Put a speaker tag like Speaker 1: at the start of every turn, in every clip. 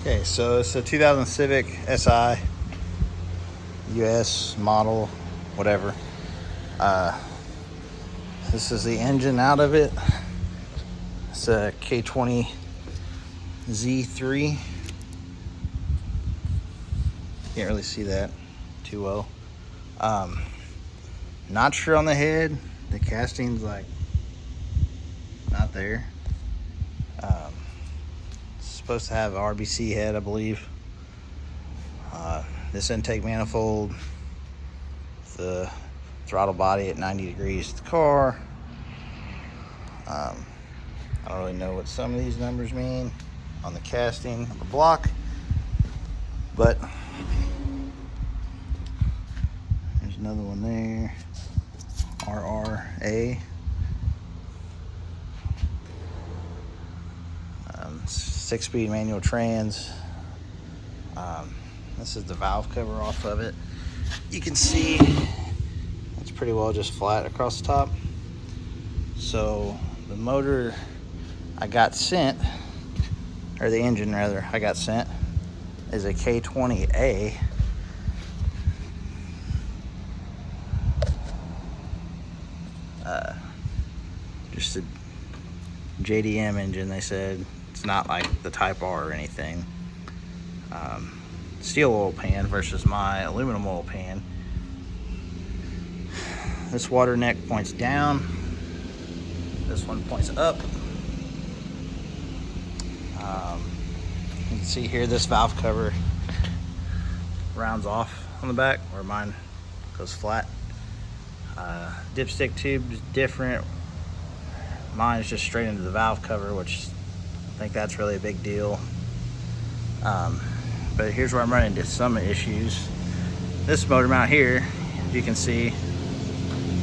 Speaker 1: Okay, so it's a 2000 Civic SI, US model, whatever. This is the engine out of it. It's a K20z3. Can't really see that too well. Not sure on the head. The casting's like not there. It's supposed to have an RBC head, I believe. This intake manifold, the throttle body at 90 degrees to the car. I don't really know what some of these numbers mean on the casting on the block, but there's another one there, RRA. 6-speed manual trans. This is the valve cover off of it. You can see it's pretty well just flat across the top. So the motor I got sent, or the engine rather I got sent, is a K20A. Just a JDM engine, they said. It's not like the Type R or anything. Steel oil pan versus my aluminum oil pan. This water neck points down. This one points up. You can see here this valve cover rounds off on the back, where mine goes flat. Dipstick tube is different. Mine is just straight into the valve cover, which I think that's really a big deal. But here's where I'm running into some issues. This motor mount here, as you can see,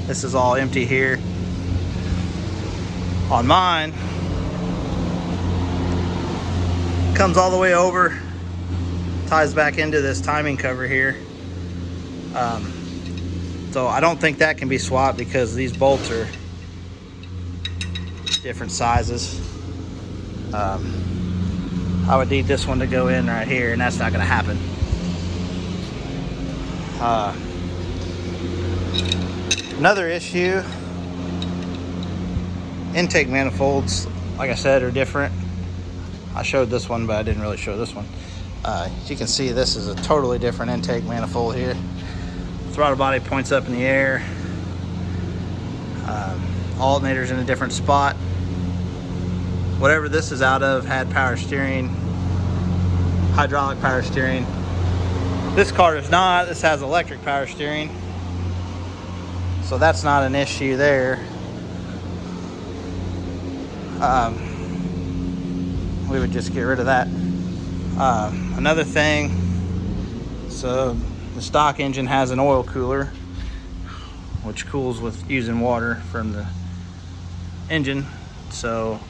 Speaker 1: this is all empty here. On mine, comes all the way over, ties back into this timing cover here. So I don't think that can be swapped because these bolts are different sizes. I would need this one to go in right here, and that's not going to happen. Another issue, intake manifolds, like I said, are different. I showed this one, but I didn't really show this one. As you can see, this is a totally different intake manifold here. Throttle body points up in the air. Alternator's in a different spot. Whatever this is out of had power steering, hydraulic power steering. This car does not. This has electric power steering, so that's not an issue there. We would just get rid of that. Another thing, so the stock engine has an oil cooler, which cools with using water from the engine. So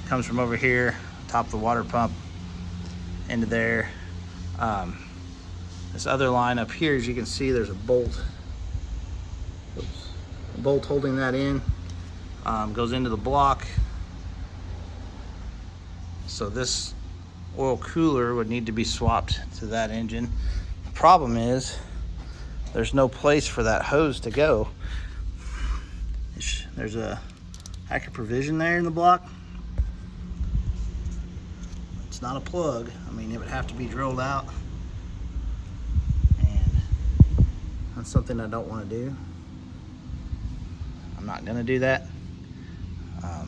Speaker 1: comes from over here, top of the water pump, into there. This other line up here, as you can see, there's a bolt. Oops. A bolt holding that in. Goes into the block. So this oil cooler would need to be swapped to that engine. The problem is there's no place for that hose to go. There's a hacker provision there in the block. It's not a plug. I mean, it would have to be drilled out, and that's something I don't want to do. I'm not going to do that. I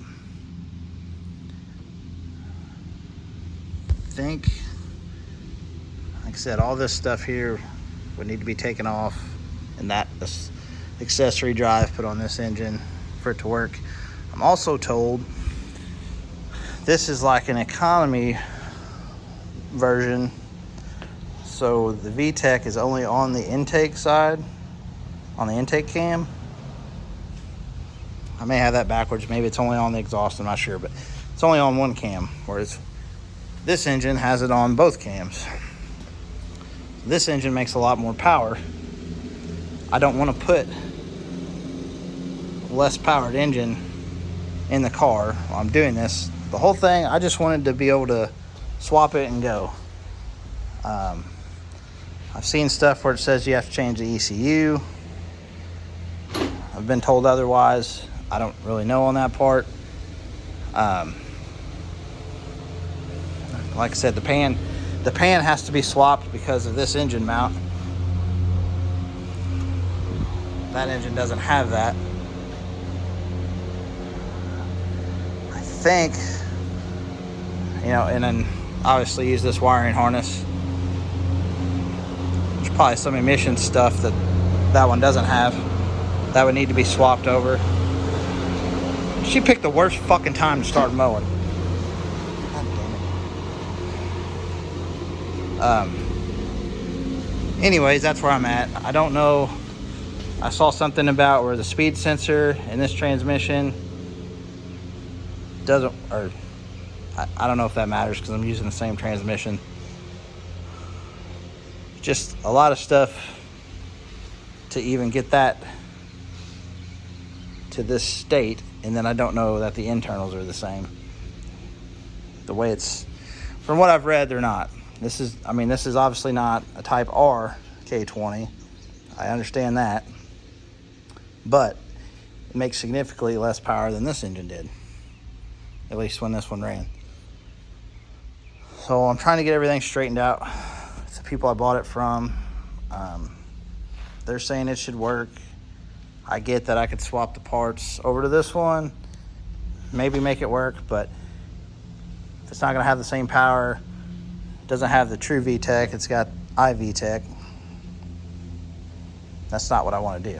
Speaker 1: think, like I said, all this stuff here would need to be taken off, and this accessory drive put on this engine for it to work. I'm also told this is like an economy version, so the VTEC is only on the intake side, on the intake cam. I may have that backwards. Maybe it's only on the exhaust, I'm not sure, but it's only on one cam, whereas this engine has it on both cams. This engine makes a lot more power. I don't want to put less powered engine in the car while I'm doing this. The whole thing, I just wanted to be able to swap it and go. I've seen stuff where it says you have to change the ECU. I've been told otherwise. I don't really know on that part. Like I said, the pan has to be swapped because of this engine mount. That engine doesn't have that. I think, you know, and then obviously use this wiring harness. There's probably some emission stuff that one doesn't have that would need to be swapped over. She picked the worst fucking time to start mowing. God damn it. Anyways, that's where I'm at. I don't know. I saw something about where the speed sensor in this transmission doesn't, or I don't know if that matters because I'm using the same transmission. Just a lot of stuff to even get that to this state, and then I don't know that the internals are the same. The way it's, from what I've read, they're not. This is obviously not a Type R K20. I understand that. But it makes significantly less power than this engine did. At least when this one ran. So I'm trying to get everything straightened out. The people I bought it from, they're saying it should work. I get that I could swap the parts over to this one, maybe make it work, but if it's not gonna have the same power, doesn't have the true VTEC, it's got iVTEC, that's not what I wanna do.